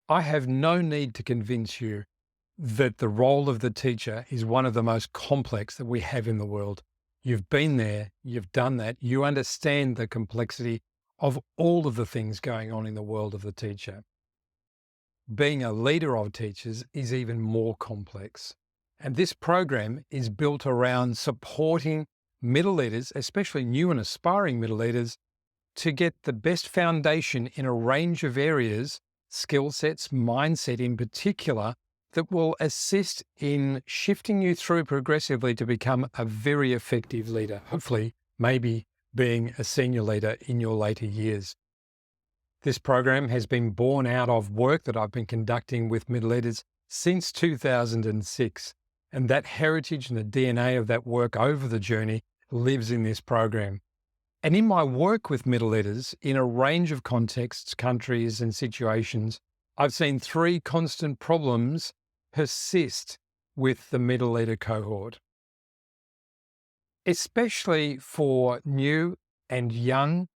I have no need to convince you that the role of the teacher is one of the most complex that we have in the world. You've been there, you've done that, you understand the complexity of all of the things going on in the world of the teacher. Being a leader of teachers is even more complex. And this program is built around supporting middle leaders, especially new and aspiring middle leaders, to get the best foundation in a range of areas, skill sets, mindset in particular, that will assist in shifting you through progressively to become a very effective leader, hopefully, maybe being a senior leader in your later years. This program has been born out of work that I've been conducting with middle leaders since 2006. And that heritage and the DNA of that work over the journey lives in this program. And in my work with middle leaders in a range of contexts, countries, and situations, I've seen three constant problems persist with the middle leader cohort. Especially for new and young,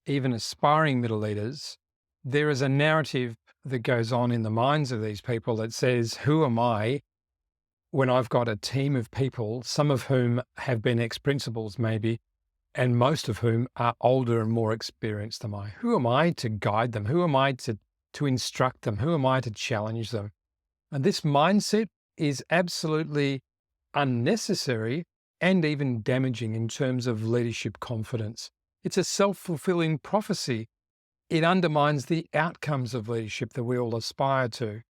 even aspiring middle leaders, there is a narrative that goes on in the minds of these people that says, who am I when I've got a team of people, some of whom have been ex-principals maybe, and most of whom are older and more experienced than I? Who am I to guide them? Who am I to instruct them? Who am I to challenge them? And this mindset is absolutely unnecessary and even damaging in terms of leadership confidence. It's a self-fulfilling prophecy. It undermines the outcomes of leadership that we all aspire to.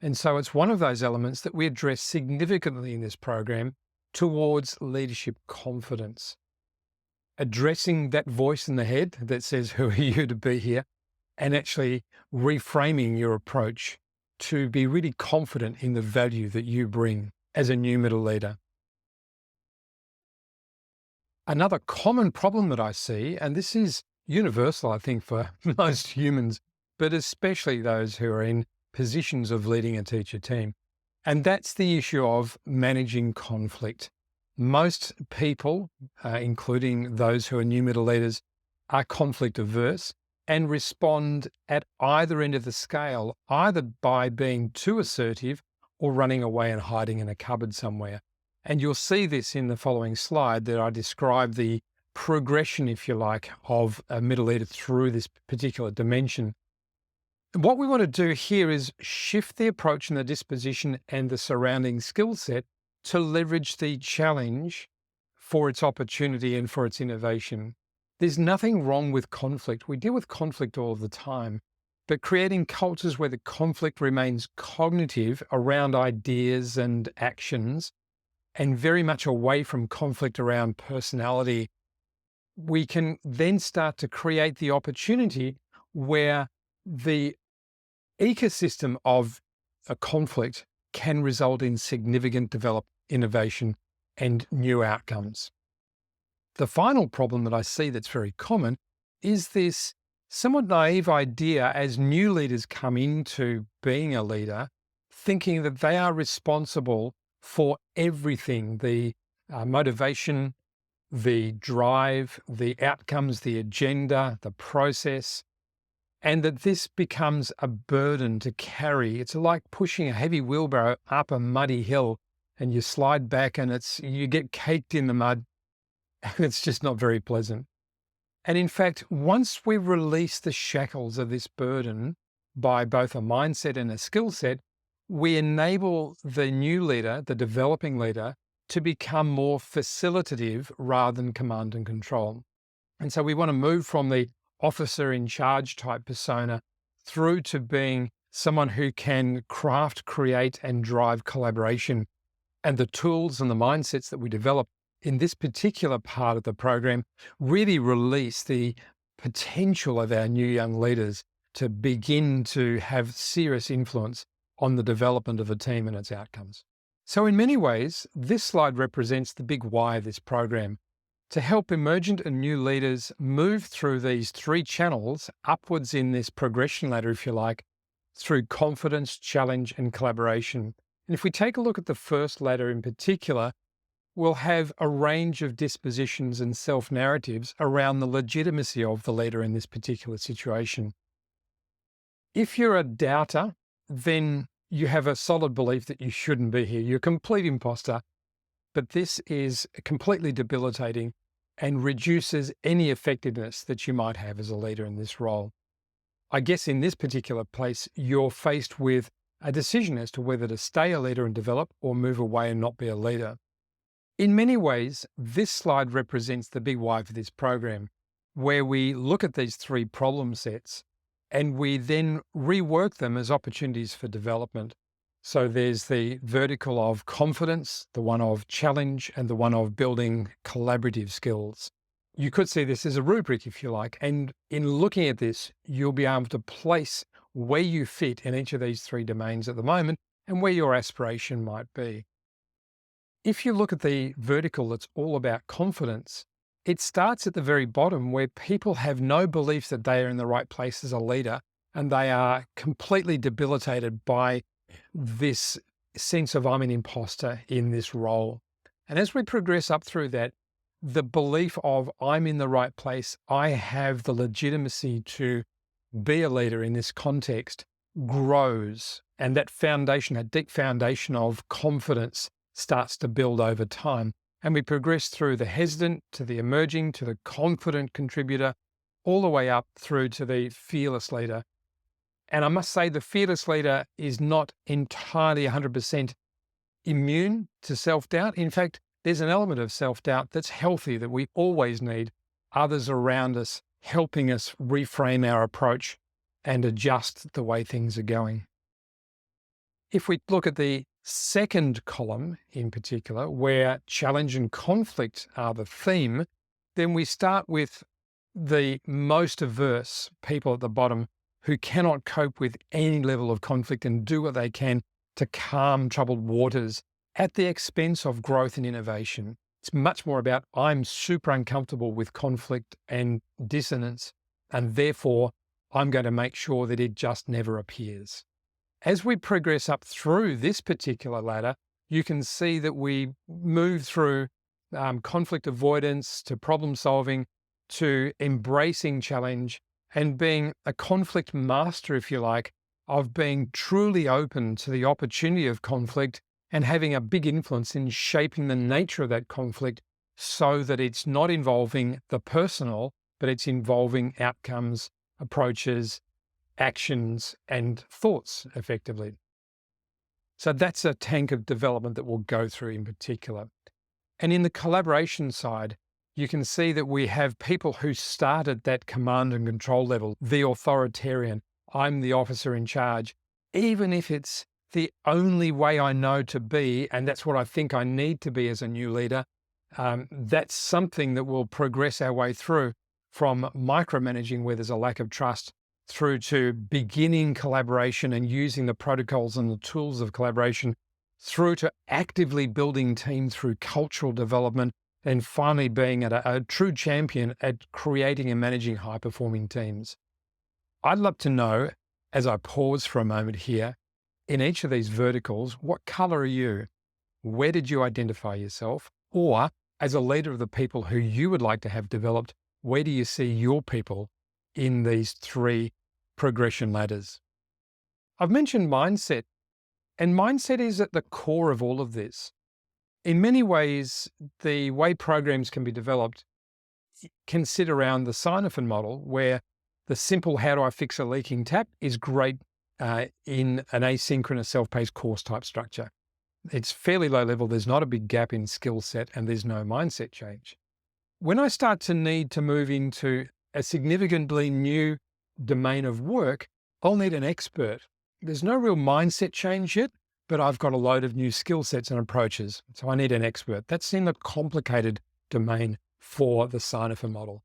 And so it's one of those elements that we address significantly in this program towards leadership confidence. Addressing that voice in the head that says, who are you to be here? And actually reframing your approach to be really confident in the value that you bring as a new middle leader. Another common problem that I see, and this is universal, I think, for most humans, but especially those who are in positions of leading a teacher team, and that's the issue of managing conflict. Most people, including those who are new middle leaders, are conflict averse and respond at either end of the scale, either by being too assertive or running away and hiding in a cupboard somewhere. And you'll see this in the following slide that I describe the progression, if you like, of a middle leader through this particular dimension. What we want to do here is shift the approach and the disposition and the surrounding skill set to leverage the challenge for its opportunity and for its innovation. There's nothing wrong with conflict. We deal with conflict all the time, but creating cultures where the conflict remains cognitive around ideas and actions and very much away from conflict around personality, we can then start to create the opportunity where the ecosystem of a conflict can result in significant innovation and new outcomes. The final problem that I see that's very common is this somewhat naive idea as new leaders come into being a leader, thinking that they are responsible for everything, the motivation, the drive, the outcomes, the agenda, the process, and that this becomes a burden to carry. It's like pushing a heavy wheelbarrow up a muddy hill and you slide back and you get caked in the mud and it's just not very pleasant. And in fact, once we release the shackles of this burden by both a mindset and a skill set, we enable the new leader, the developing leader, to become more facilitative rather than command and control. And so we want to move from the officer in charge type persona through to being someone who can craft, create, and drive collaboration. And the tools and the mindsets that we develop in this particular part of the program really release the potential of our new young leaders to begin to have serious influence on the development of a team and its outcomes. So in many ways, this slide represents the big why of this program: to help emergent and new leaders move through these three channels upwards in this progression ladder, if you like, through confidence, challenge, and collaboration. And if we take a look at the first ladder in particular, we'll have a range of dispositions and self-narratives around the legitimacy of the leader in this particular situation. If you're a doubter then you have a solid belief that you shouldn't be here. You're a complete imposter, but this is completely debilitating and reduces any effectiveness that you might have as a leader in this role. I guess in this particular place, you're faced with a decision as to whether to stay a leader and develop or move away and not be a leader. In many ways, this slide represents the big why for this program, where we look at these three problem sets and we then rework them as opportunities for development. So there's the vertical of confidence, the one of challenge, and the one of building collaborative skills. You could see this as a rubric, if you like, and in looking at this, you'll be able to place where you fit in each of these three domains at the moment and where your aspiration might be. If you look at the vertical that's all about confidence, it starts at the very bottom where people have no belief that they are in the right place as a leader, and they are completely debilitated by this sense of I'm an imposter in this role. And as we progress up through that, the belief of I'm in the right place, I have the legitimacy to be a leader in this context grows. And that foundation, that deep foundation of confidence starts to build over time. And we progress through the hesitant to the emerging to the confident contributor, all the way up through to the fearless leader. And I must say the fearless leader is not entirely 100% immune to self-doubt. In fact, there's an element of self-doubt that's healthy, that we always need others around us helping us reframe our approach and adjust the way things are going. If we look at the second column in particular, where challenge and conflict are the theme, then we start with the most averse people at the bottom who cannot cope with any level of conflict and do what they can to calm troubled waters at the expense of growth and innovation. It's much more about I'm super uncomfortable with conflict and dissonance, and therefore I'm going to make sure that it just never appears. As we progress up through this particular ladder, you can see that we move through conflict avoidance to problem solving to embracing challenge and being a conflict master, if you like, of being truly open to the opportunity of conflict and having a big influence in shaping the nature of that conflict so that it's not involving the personal, but it's involving outcomes, approaches, actions, and thoughts effectively. So that's a tank of development that we'll go through in particular. And in the collaboration side, you can see that we have people who start at that command and control level, the authoritarian, I'm the officer in charge, even if it's the only way I know to be, and that's what I think I need to be as a new leader. That's something that will progress our way through from micromanaging where there's a lack of trust through to beginning collaboration and using the protocols and the tools of collaboration through to actively building teams through cultural development and finally being a true champion at creating and managing high-performing teams. I'd love to know, as I pause for a moment here, in each of these verticals, what color are you? Where did you identify yourself? Or as a leader of the people who you would like to have developed, where do you see your people in these three progression ladders? I've mentioned mindset, and mindset is at the core of all of this. In many ways, the way programs can be developed can sit around the Sinofan model, where the simple how do I fix a leaking tap is great in an asynchronous self-paced course type structure. It's fairly low level, there's not a big gap in skill set, and there's no mindset change. When I start to need to move into a significantly new domain of work, I'll need an expert. There's no real mindset change yet, but I've got a load of new skill sets and approaches, so I need an expert. That's in the complicated domain for the Sinofan model.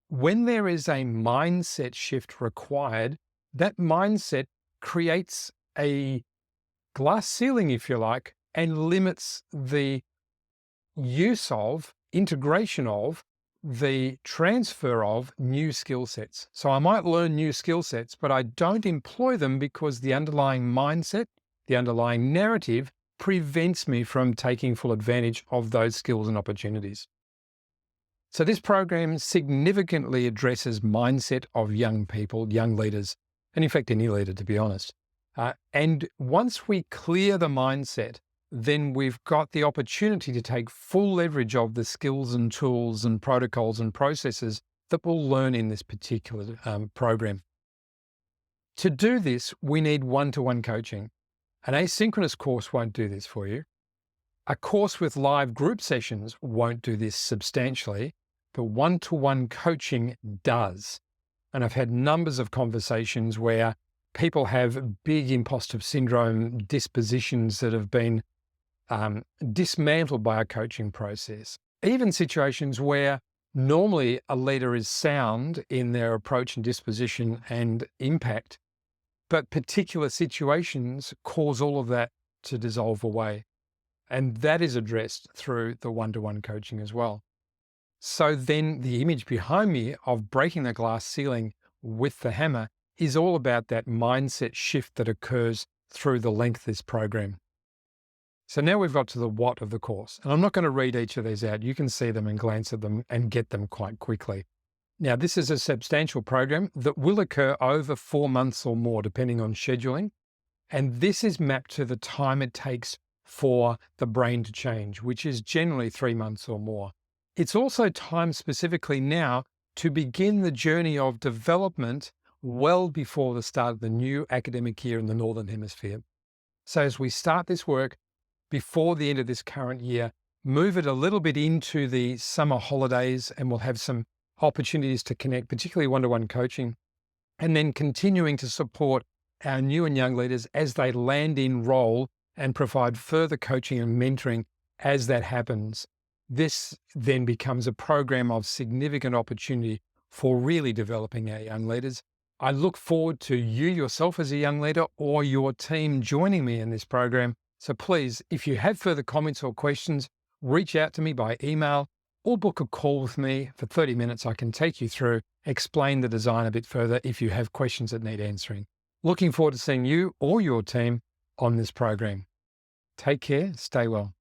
When there is a mindset shift required, that mindset creates a glass ceiling, if you like, and limits the use of, integration of, the transfer of new skill sets. So I might learn new skill sets, but I don't employ them because the underlying mindset, the underlying narrative prevents me from taking full advantage of those skills and opportunities. So this program significantly addresses mindset of young people, young leaders, and in fact, any leader, to be honest. And once we clear the mindset, then we've got the opportunity to take full leverage of the skills and tools and protocols and processes that we'll learn in this particular program. To do this, we need one-to-one coaching. An asynchronous course won't do this for you. A course with live group sessions won't do this substantially, but one-to-one coaching does. And I've had numbers of conversations where people have big imposter syndrome dispositions that have been dismantled by a coaching process. Even situations where normally a leader is sound in their approach and disposition and impact, but particular situations cause all of that to dissolve away. And that is addressed through the one-to-one coaching as well. So then the image behind me of breaking the glass ceiling with the hammer is all about that mindset shift that occurs through the length of this program. So now we've got to the what of the course, and I'm not going to read each of these out. You can see them and glance at them and get them quite quickly. Now, this is a substantial program that will occur over 4 months or more, depending on scheduling. And this is mapped to the time it takes for the brain to change, which is generally 3 months or more. It's also timed specifically now to begin the journey of development well before the start of the new academic year in the Northern Hemisphere. So as we start this work before the end of this current year, move it a little bit into the summer holidays, and we'll have some opportunities to connect, particularly one-to-one coaching, and then continuing to support our new and young leaders as they land in role and provide further coaching and mentoring as that happens. This then becomes a program of significant opportunity for really developing our young leaders. I look forward to you yourself as a young leader or your team joining me in this program. So please, if you have further comments or questions, reach out to me by email or book a call with me for 30 minutes. I can take you through, explain the design a bit further if you have questions that need answering. Looking forward to seeing you or your team on this program. Take care, stay well.